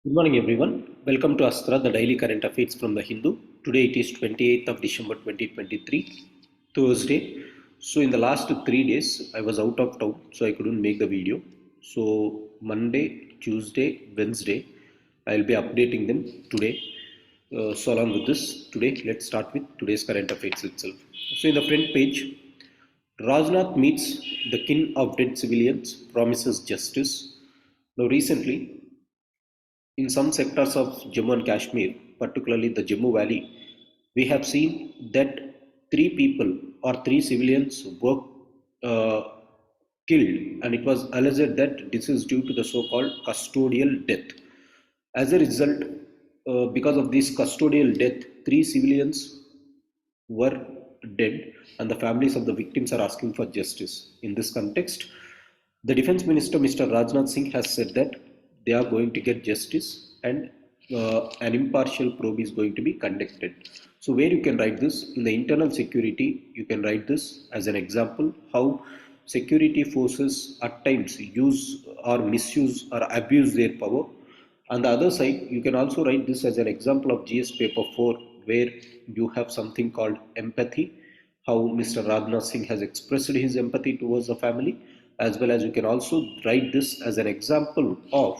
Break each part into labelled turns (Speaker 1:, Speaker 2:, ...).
Speaker 1: Good morning, everyone. Welcome to ASTRA, the daily current affairs from the Hindu. Today it is 28th of December 2023, Thursday. So in the last 3 days, I was out of town, so I couldn't make the video. So Monday, Tuesday, Wednesday, I'll be updating them today. So along with this, today let's start with today's current affairs itself. So in the front page, Rajnath meets the kin of dead civilians, promises justice. Now recently, in some sectors of Jammu and Kashmir, particularly the Jammu Valley, we have seen that three people or three civilians were uh, killed, and it was alleged that this is due to the so-called custodial death. As a result, because of this custodial death, three civilians were dead, and the families of the victims are asking for justice. In this context, the Defense Minister, Mr. Rajnath Singh, has said that they are going to get justice and an impartial probe is going to be conducted. So, where you can write this in the internal security, you can write this as an example how security forces at times use or misuse or abuse their power. On the other side, you can also write this as an example of GS paper 4, where you have something called empathy, how Mr. Rajnath Singh has expressed his empathy towards the family, as well as you can also write this as an example of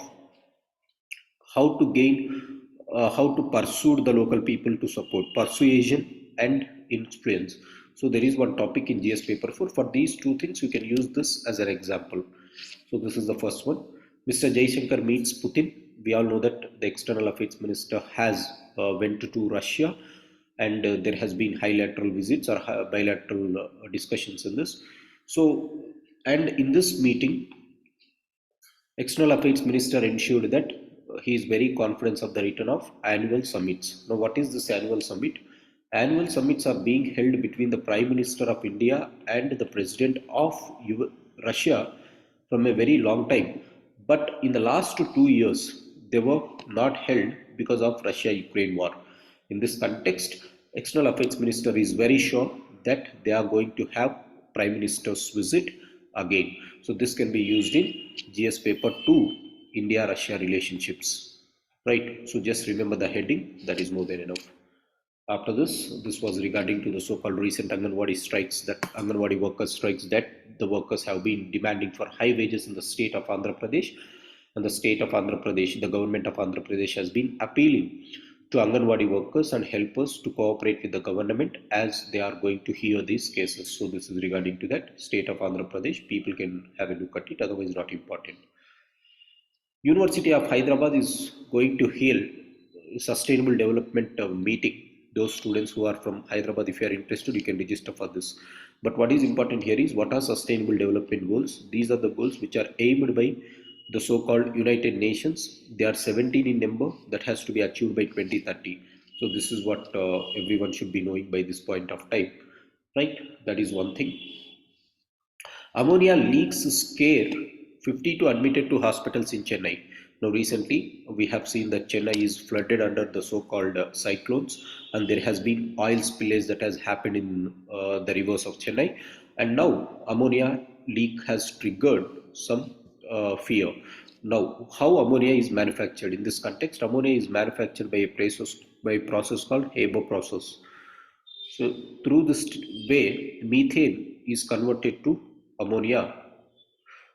Speaker 1: how to gain, how to pursue the local people to support persuasion and influence. So there is one topic in GS paper 4. For these two things, you can use this as an example. So this is the first one. Mr. Jaishankar meets Putin. We all know that the External Affairs Minister has went to Russia, and there has been bilateral visits or bilateral discussions in this. So, and in this meeting, External Affairs Minister ensured that he is very confident of the return of annual summits. Now, what is this annual summit? Annual summits are being held between the Prime Minister of India and the President of Russia from a very long time. But in the last 2 years, they were not held because of Russia-Ukraine war. In this context, External Affairs Minister is very sure that they are going to have Prime Minister's visit again. So this can be used in GS paper 2, India-Russia relationships. Right. So just remember the heading. That is more than enough. After this was regarding to the so-called recent Anganwadi strikes, that Anganwadi workers strikes that the workers have been demanding for high wages in the state of Andhra Pradesh, and the state of Andhra Pradesh, the government of Andhra Pradesh has been appealing to Anganwadi workers and helpers to cooperate with the government as they are going to hear these cases. So this is regarding to that state of Andhra Pradesh. People can have a look at it, otherwise not important. University of Hyderabad is going to hold sustainable development meeting. Those students who are from Hyderabad, if you are interested, you can register for this. But what is important here is what are sustainable development goals? These are the goals which are aimed by the so-called United Nations. They are 17 in number, that has to be achieved by 2030. So this is what everyone should be knowing by this point of time, right? That is one thing. Ammonia leaks scare 52 admitted to hospitals in Chennai. Now, recently, we have seen that Chennai is flooded under the so-called cyclones, and there has been oil spillage that has happened in the rivers of Chennai. And now, ammonia leak has triggered some fear. Now, how ammonia is manufactured? In this context, ammonia is manufactured by a process called Haber process. So through this way, methane is converted to ammonia.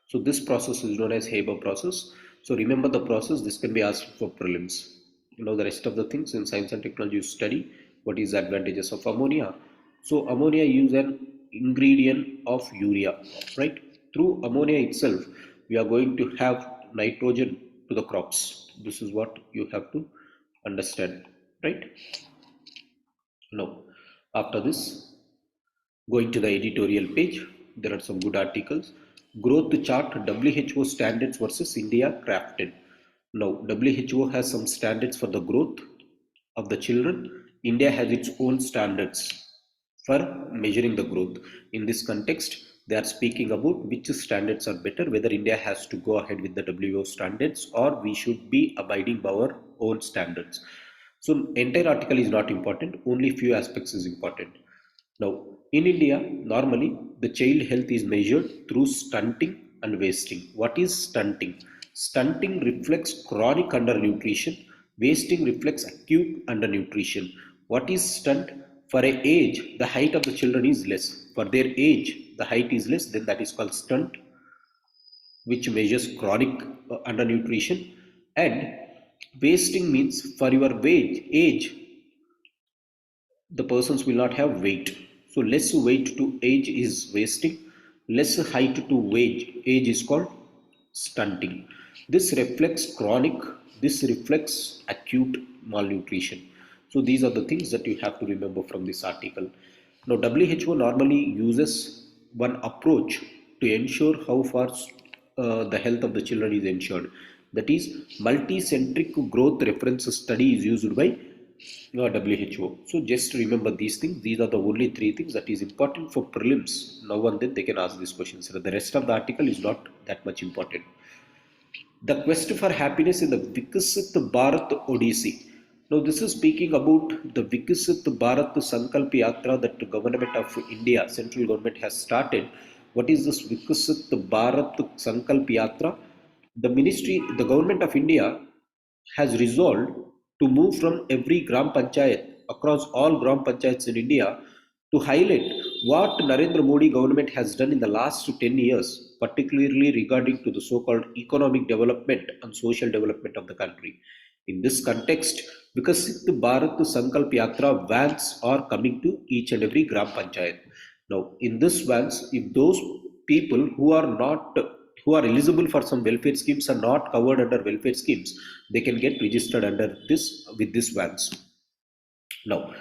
Speaker 1: So this process is known as Haber process. So remember the process. This can be asked for prelims. You know the rest of the things in science and technology you study. What is the advantages of ammonia? So ammonia is an ingredient of urea, right? Through ammonia itself, we are going to have nitrogen to the crops. This is what you have to understand, right? Now, after this, going to the editorial page, there are some good articles. Growth chart, WHO standards versus India crafted. Now, WHO has some standards for the growth of the children. India has its own standards for measuring the growth. In this context, they are speaking about which standards are better, whether India has to go ahead with the WHO standards or we should be abiding by our own standards. So, entire article is not important, only few aspects is important. Now, in India, normally the child health is measured through stunting and wasting. What is stunting? Stunting reflects chronic undernutrition. Wasting reflects acute undernutrition. What is stunt? For a age, the height of the children is less. For their age, the height is less, then that is called stunt, which measures chronic undernutrition. And wasting means for your age, the persons will not have weight. So less weight to age is wasting, less height to age is called stunting. This reflects chronic, this reflects acute malnutrition. So these are the things that you have to remember from this article. Now WHO normally uses one approach to ensure how far the health of the children is ensured. That is, multi-centric growth reference study is used by WHO. So just remember these things. These are the only three things that is important for prelims. Now and then they can ask these questions. So the rest of the article is not that much important. The quest for happiness in the Vikasit Bharat Odyssey. Now this is speaking about the Vikasit Bharat Sankalp Yatra that the government of India, central government has started. What is this Vikasit Bharat Sankalp Yatra? The government of India has resolved to move from every Gram Panchayat across all Gram Panchayats in India to highlight what Narendra Modi government has done in the last 10 years, particularly regarding to the so-called economic development and social development of the country. In this context, because the Bharat Sankalp Yatra vans are coming to each and every Gram Panchayat. Now, in this vans, if those people who are eligible for some welfare schemes are not covered under welfare schemes, they can get registered under this with this vans. Now,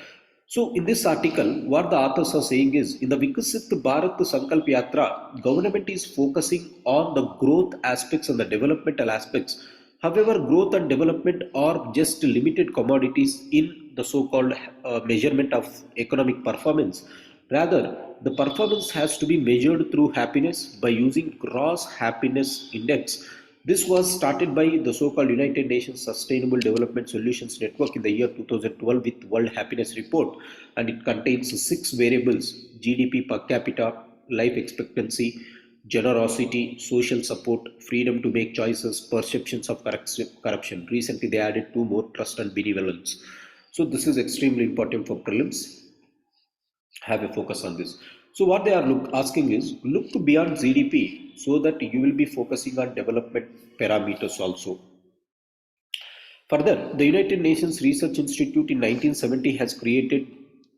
Speaker 1: so in this article, what the authors are saying is, in the Vikasit Bharat Sankalp Yatra, government is focusing on the growth aspects and the developmental aspects. However, growth and development are just limited commodities in the so-called measurement of economic performance. Rather, the performance has to be measured through happiness by using gross happiness index. This was started by the so-called United Nations Sustainable Development Solutions Network in the year 2012 with World Happiness Report, and it contains six variables: GDP per capita, life expectancy, generosity, social support, freedom to make choices, perceptions of corruption. Recently, they added two more: trust and benevolence. So this is extremely important for prelims. Have a focus on this. So what they are asking is, look to beyond GDP so that you will be focusing on development parameters also. Further, the United Nations Research Institute in 1970 has created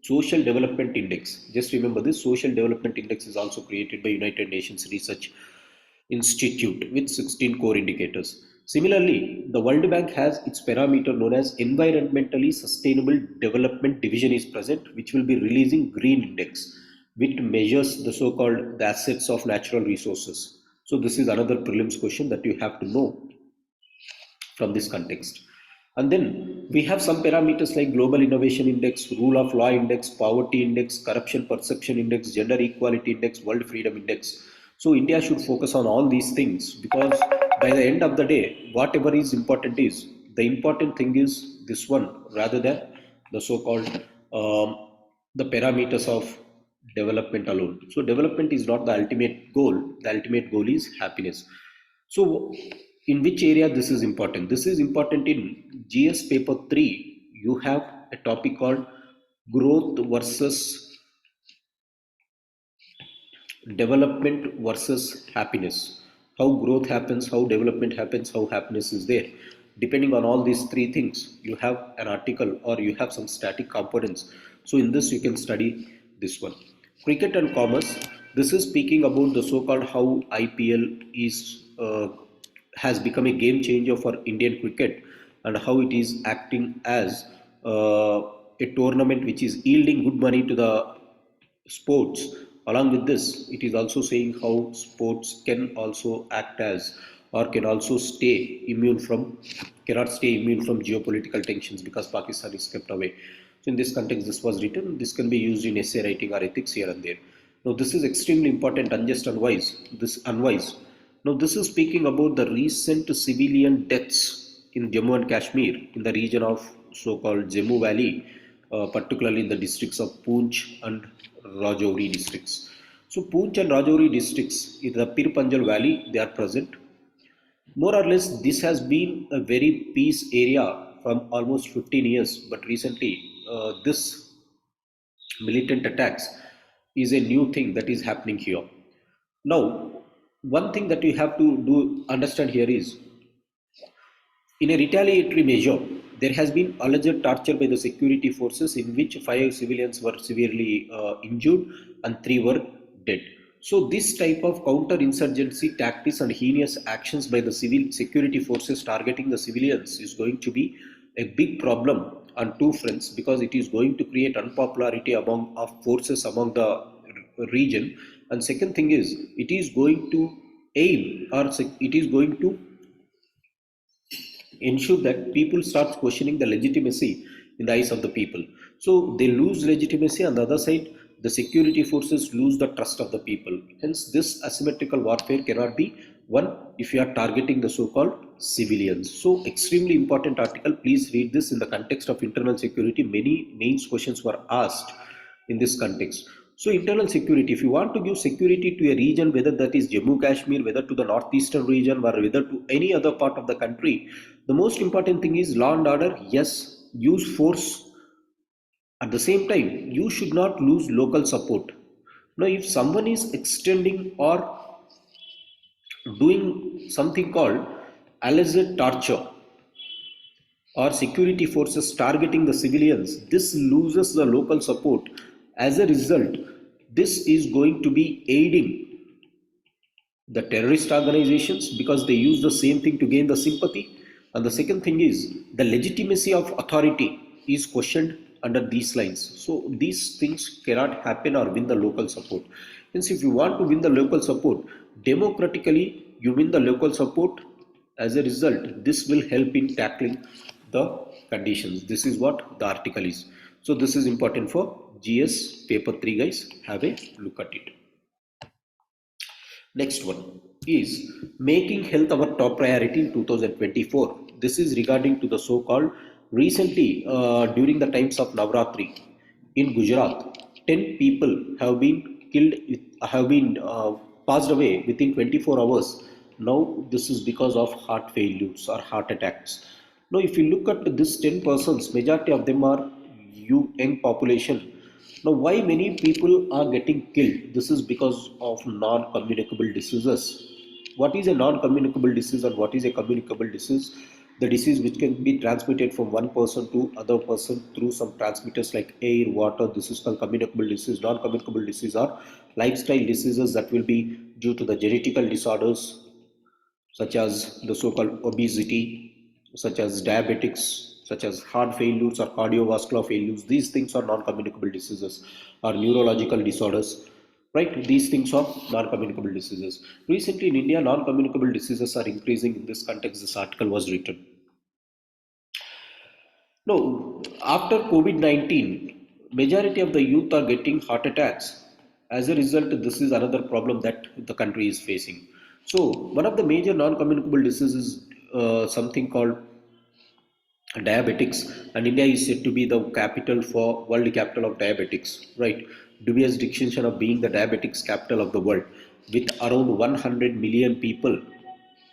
Speaker 1: Social Development Index. Just remember this, Social Development Index is also created by United Nations Research Institute with 16 core indicators. Similarly, the World Bank has its parameter known as Environmentally Sustainable Development Division is present, which will be releasing Green Index, which measures the so-called the assets of natural resources. So this is another prelims question that you have to know from this context. And then we have some parameters like Global Innovation Index, Rule of Law Index, Poverty Index, Corruption Perception Index, Gender Equality Index, World Freedom Index. So India should focus on all these things, because by the end of the day, whatever is important is, the important thing is this one rather than the so-called the parameters of development alone. So development is not the ultimate goal. The ultimate goal is happiness. So in which area this is important? This is important in GS paper 3. You have a topic called growth versus development versus happiness. How growth happens, how development happens, how happiness is there. Depending on all these three things, you have an article or you have some static components. So in this you can study this one. Cricket and commerce. This is speaking about the so-called how IPL is has become a game changer for Indian cricket, and how it is acting as a tournament which is yielding good money to the sports. Along with this, it is also saying how sports can also act as, or can also stay immune from, cannot stay immune from geopolitical tensions because Pakistan is kept away. So in this context, this was written. This can be used in essay writing or ethics here and there. Now this is extremely important, unjust and wise. This unwise. Now this is speaking about the recent civilian deaths in Jammu and Kashmir in the region of so-called Jammu Valley, particularly in the districts of Poonch and Rajouri districts. So Poonch and Rajouri districts in the Pir Panjal Valley, they are present. More or less, this has been a very peace area from almost 15 years, but recently this militant attacks is a new thing that is happening here. Now, one thing that you have to do understand here is, in a retaliatory measure, there has been alleged torture by the security forces in which five civilians were severely injured and three were dead. So, this type of counter-insurgency tactics and heinous actions by the civil security forces targeting the civilians is going to be a big problem on two fronts, because it is going to create unpopularity among of forces among the region, and second thing is it is going to aim, or it is going to ensure that people start questioning the legitimacy in the eyes of the people. So they lose legitimacy. On the other side, the security forces lose the trust of the people. Hence, this asymmetrical warfare cannot be won if you are targeting the so-called civilians. So, extremely important article. Please read this in the context of internal security. Many mains questions were asked in this context. So internal security, if you want to give security to a region, whether that is Jammu Kashmir, whether to the northeastern region, or whether to any other part of the country, the most important thing is law and order. Yes, use force. At the same time, you should not lose local support. Now, if someone is extending or doing something called alleged torture, or security forces targeting the civilians, this loses the local support. As a result, this is going to be aiding the terrorist organizations, because they use the same thing to gain the sympathy. And the second thing is the legitimacy of authority is questioned under these lines. So these things cannot happen or win the local support. Hence, if you want to win the local support democratically, you win the local support. As a result, this will help in tackling the conditions. This is what the article is. So this is important for GS paper 3, guys. Have a look at it. Next one is making health our top priority in 2024. This is regarding to the so-called recently during the times of Navratri in Gujarat, 10 people have been killed, have been passed away within 24 hours. Now this is because of heart failures or heart attacks. Now if you look at this 10 persons, majority of them are young population. Now, why many people are getting killed? This is because of non-communicable diseases. What is a non-communicable disease and what is a communicable disease? The disease which can be transmitted from one person to other person through some transmitters like air, water. This is called communicable disease. Non-communicable disease are lifestyle diseases that will be due to the genetical disorders, such as the so-called obesity, such as diabetics, such as heart failures or cardiovascular failures. These things are non-communicable diseases, or neurological disorders, right? These things are non-communicable diseases. Recently in India, non-communicable diseases are increasing. In this context, this article was written. No, after COVID-19, majority of the youth are getting heart attacks. As a result, this is another problem that the country is facing. So, one of the major non-communicable diseases is something called diabetics, and India is said to be the capital for world capital of diabetics, right? Dubious distinction of being the diabetics capital of the world, with around 100 million people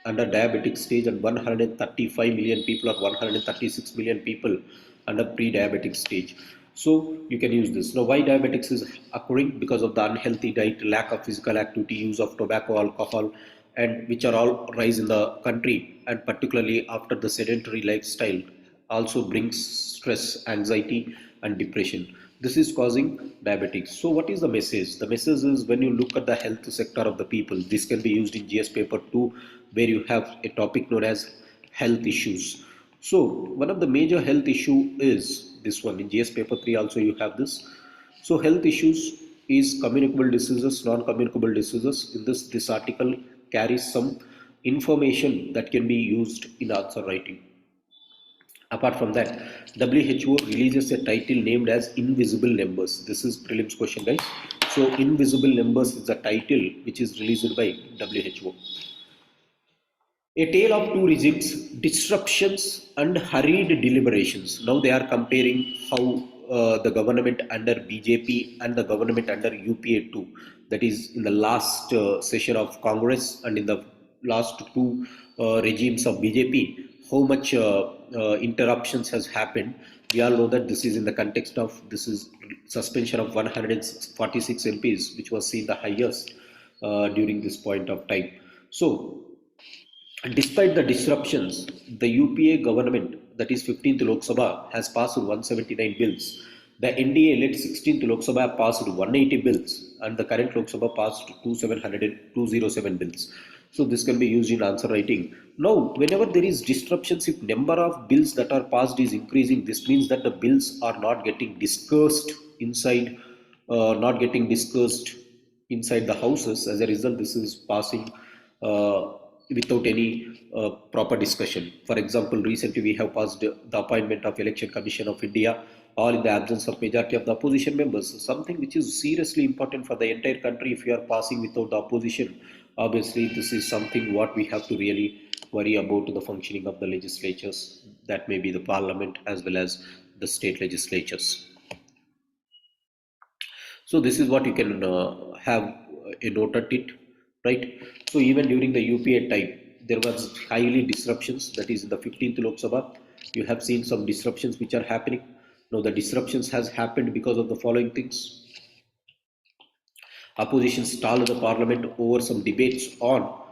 Speaker 1: under diabetic stage and 135 million people or 136 million people under pre-diabetic stage. So you can use this. Now, why diabetics is occurring? Because of the unhealthy diet, lack of physical activity, use of tobacco, alcohol, and which are all rise in the country, and particularly after the sedentary lifestyle also brings stress, anxiety, and depression. This is causing diabetics. So what is the message? The message is, when you look at the health sector of the people, this can be used in GS paper 2, where you have a topic known as health issues. So one of the major health issue is this one. In GS paper 3 also you have this. So health issues is communicable diseases, non-communicable diseases. In this article carries some information that can be used in answer writing. Apart from that, WHO releases a title named as Invisible Numbers. This is prelims question, guys. So Invisible Numbers is the title which is released by WHO. A tale of two regimes, disruptions and hurried deliberations. Now they are comparing how the government under BJP and the government under UPA 2, that is in the last session of Congress and in the last two regimes of BJP, how much interruptions has happened. We all know that this is in the context of this is suspension of 146 MPs, which was seen the highest during this point of time. So despite the disruptions, the UPA government, that is 15th Lok Sabha, has passed 179 bills. The NDA-led 16th Lok Sabha passed 180 bills, and the current Lok Sabha passed 207 bills. So this can be used in answer writing. Now, whenever there is disruptions, if number of bills that are passed is increasing, this means that the bills are not getting discussed inside, not getting discussed inside the houses. As a result, this is passing without any proper discussion. For example, recently we have passed the appointment of Election Commission of India, all in the absence of majority of the opposition members. Something which is seriously important for the entire country. If you are passing without the opposition, obviously this is something what we have to really worry about the functioning of the legislatures, that may be the parliament as well as the state legislatures. So this is what you can have a note at it, right? So even during the UPA time, there was highly disruptions. That is in the 15th Lok Sabha, you have seen some disruptions which are happening. Now the disruptions has happened because of the following things. Opposition stalled the parliament over some debates on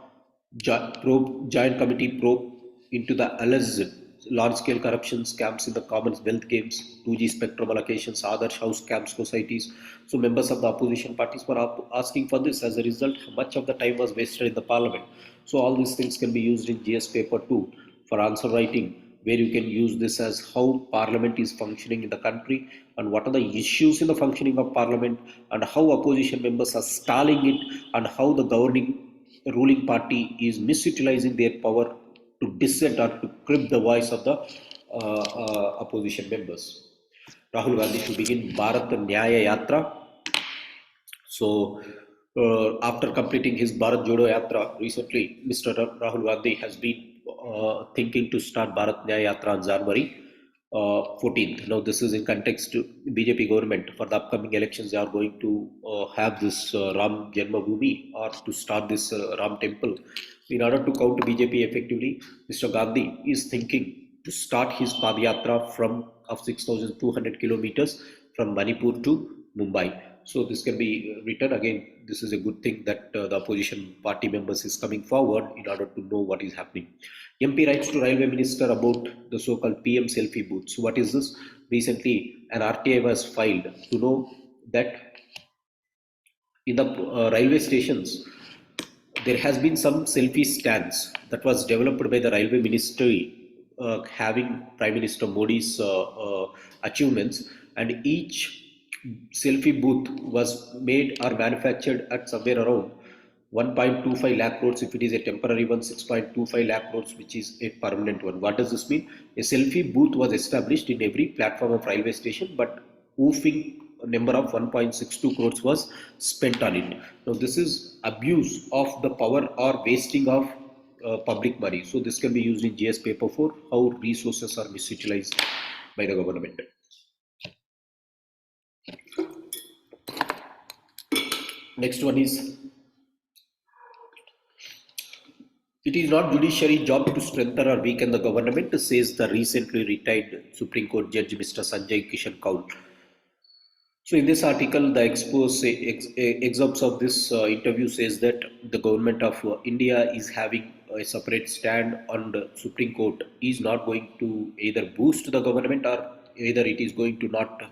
Speaker 1: joint committee probe into the alleged large-scale corruption scams in the Commonwealth Games, 2G spectrum allocations, Adarsh House scam societies. So members of the opposition parties were asking for this. As a result, much of the time was wasted in the parliament. So all these things can be used in GS paper 2 for answer writing, where you can use this as how parliament is functioning in the country and what are the issues in the functioning of parliament and how opposition members are stalling it and how the governing ruling party is misutilizing their power to dissent or to crib the voice of the opposition members. Rahul Gandhi to begin Bharat Nyaya Yatra. So, after completing his Bharat Jodo Yatra recently, Mr. Rahul Gandhi has been thinking to start Bharat Nyaya Yatra on January 14th. Now, this is in context to BJP government. For the upcoming elections, they are going to have this Ram Janmabhoomi or to start this Ram temple. In order to counter BJP effectively, Mr. Gandhi is thinking to start his Padayatra from of 6,200 kilometers from Manipur to Mumbai. So this can be written again. This is a good thing that the opposition party members is coming forward in order to know what is happening. MP writes to Railway Minister about the so-called PM selfie booth. So what is this? Recently, an RTI was filed to know that in the railway stations, there has been some selfie stands that was developed by the Railway Ministry, having Prime Minister Modi's achievements, and each selfie booth was made or manufactured at somewhere around 1.25 lakh crores if it is a temporary one, 6.25 lakh crores which is a permanent one. What does this mean? A selfie booth was established in every platform of railway station, but woofing number of 1.62 crores was spent on it. Now this is abuse of the power or wasting of public money. So this can be used in GS paper 4, how resources are misutilized by the government. Next one is, it is not judiciary job to strengthen or weaken the government, says the recently retired Supreme Court Judge Mr. Sanjay Kishan Kaul. So in this article, the excerpts of this interview says that the government of India is having a separate stand on the Supreme Court, is not going to either boost the government or either it is going to not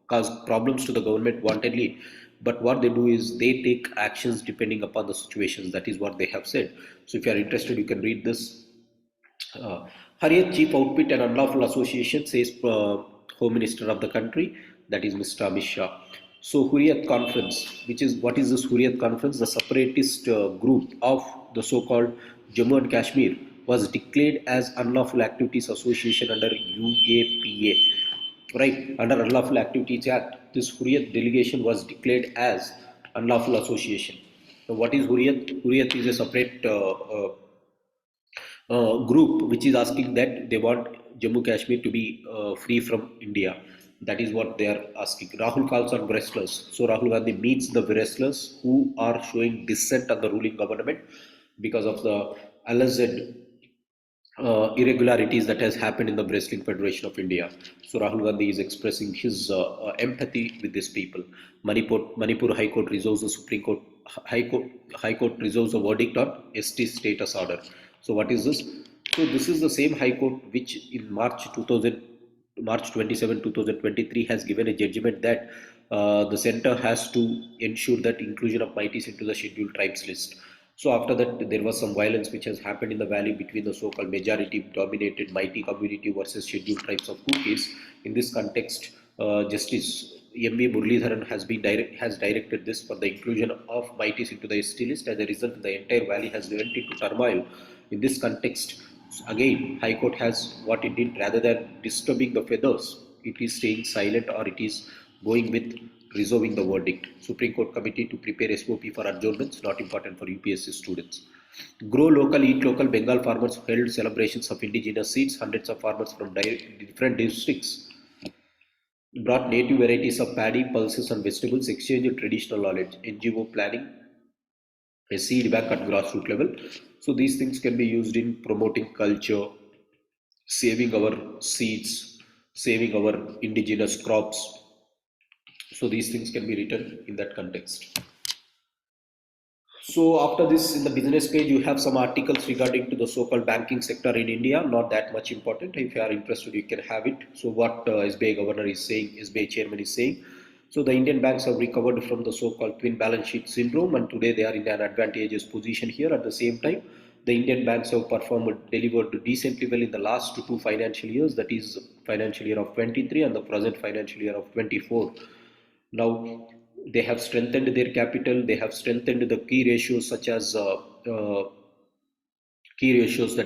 Speaker 1: cause problems to the government wantedly. But what they do is they take actions depending upon the situations. That is what they have said. So if you are interested, you can read this. Harriet Chief Outfit and Unlawful Association, says Home Minister of the country, that is Mr. Amit Shah. So Hurriyat Conference, which is, what is this Hurriyat Conference? The separatist group of the so-called Jammu and Kashmir was declared as Unlawful Activities Association under UAPA. Right, under Unlawful Activities Act, this Hurriyat delegation was declared as Unlawful Association. Now, what is Hurriyat? Hurriyat is a separate group which is asking that they want Jammu Kashmir to be free from India. That is what they are asking. Rahul calls on wrestlers. So Rahul Gandhi meets the wrestlers who are showing dissent on the ruling government. because of the alleged irregularities that has happened in the Wrestling Federation of India. So Rahul Gandhi is expressing his empathy with these people. Manipur High Court resolves the Supreme Court High Court resolves a verdict on ST status order. So what is this? So this is the same High Court which in March 27, 2023 has given a judgment that the center has to ensure that inclusion of Mighties into the scheduled tribes list. So after that, there was some violence which has happened in the valley between the so-called majority-dominated mighty community versus scheduled tribes of Kukis. In this context, Justice M.V. Muralidharan has directed this for the inclusion of mighties into the ST list. As a result, the entire valley has went into turmoil. In this context, again, High Court has what it did rather than disturbing the feathers. It is staying silent or it is going with resolving the verdict. Supreme Court Committee to prepare SOP for adjournments, not important for UPSC students. Grow local, eat local. Bengal farmers held celebrations of indigenous seeds. Hundreds of farmers from different districts brought native varieties of paddy, pulses, and vegetables, exchanged traditional knowledge. NGO planning a seed bank at grassroots level. So these things can be used in promoting culture, saving our seeds, saving our indigenous crops. So these things can be written in that context. So after this, in the business page, you have some articles regarding to the so-called banking sector in India. Not that much important. If you are interested, you can have it. So what SBI governor is saying, SBI chairman is saying. So the Indian banks have recovered from the so-called twin balance sheet syndrome, and today they are in an advantageous position here. At the same time, the Indian banks have delivered decently well in the last two financial years. That is financial year of 23 and the present financial year of 24. Now they have strengthened their capital. They have strengthened the key ratios such as that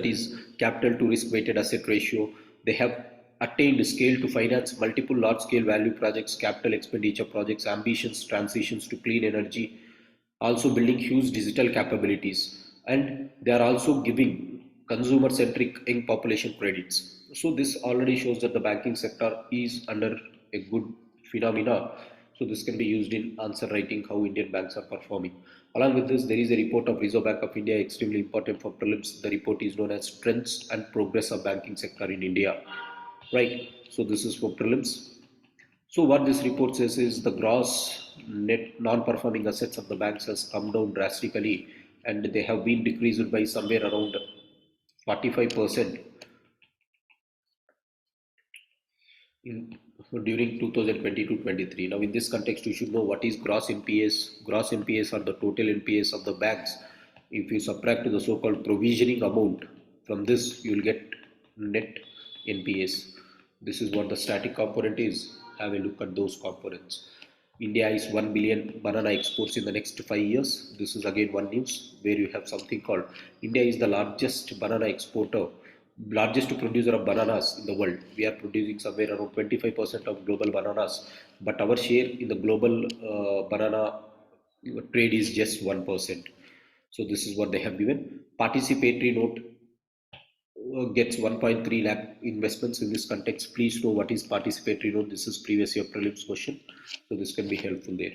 Speaker 1: is capital to risk weighted asset ratio. They have attained scale to finance multiple large scale value projects, capital expenditure projects, ambitions, transitions to clean energy, also building huge digital capabilities, and they are also giving consumer centric young population credits. So this already shows that the banking sector is under a good phenomena. So this can be used in answer writing how Indian banks are performing. Along with this, there is a report of Reserve Bank of India, extremely important for prelims. The report is known as Strengths and Progress of Banking Sector in India. Right. So this is for prelims. So what this report says is the gross net non-performing assets of the banks has come down drastically, and they have been decreased by somewhere around 45% in during 2020 to 23. Now in this context, you should know what is gross NPAs. Gross NPAs are the total NPAs of the banks. If you subtract the so-called provisioning amount from this, you will get net NPAs. This is what the static component is. Have a look at those components. India is 1 billion banana exports in the next 5 years. This is again one news where you have something called India is the largest banana exporter, largest producer of bananas in the world. We are producing somewhere around 25% of global bananas, but our share in the global banana trade is just 1%. So this is what they have given. Participatory note gets 1.3 lakh investments in this context. Please know what is participatory note. This is previous year prelims question, so this can be helpful there.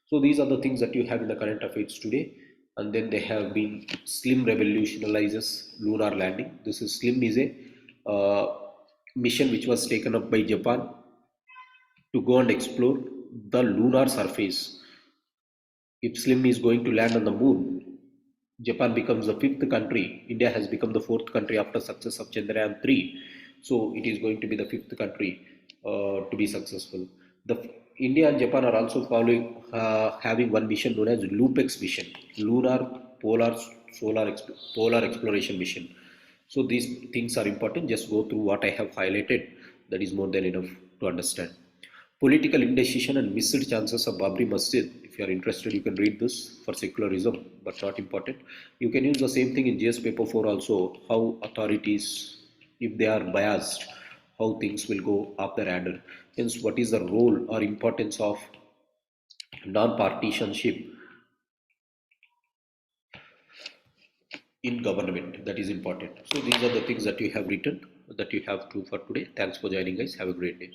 Speaker 1: So these are the things that you have in the current affairs today. And then they have been SLIM revolutionizes lunar landing. This is SLIM is a mission which was taken up by Japan to go and explore the lunar surface. If SLIM is going to land on the moon, Japan becomes the fifth country. India has become the fourth country after success of Chandrayaan 3. So it is going to be the fifth country to be successful. The India and Japan are also following having one mission known as LUPEX mission, Lunar Polar Polar Exploration Mission. So these things are important. Just go through what I have highlighted. That is more than enough to understand. Political indecision and missed chances of Babri Masjid. If you are interested, you can read this for secularism, but not important. You can use the same thing in GS paper 4 also, how authorities, if they are biased, how things will go up the radar. Hence, what is the role or importance of non-partisanship in government? That is important. So these are the things that you have written, that you have to for today. Thanks for joining, guys. Have a great day.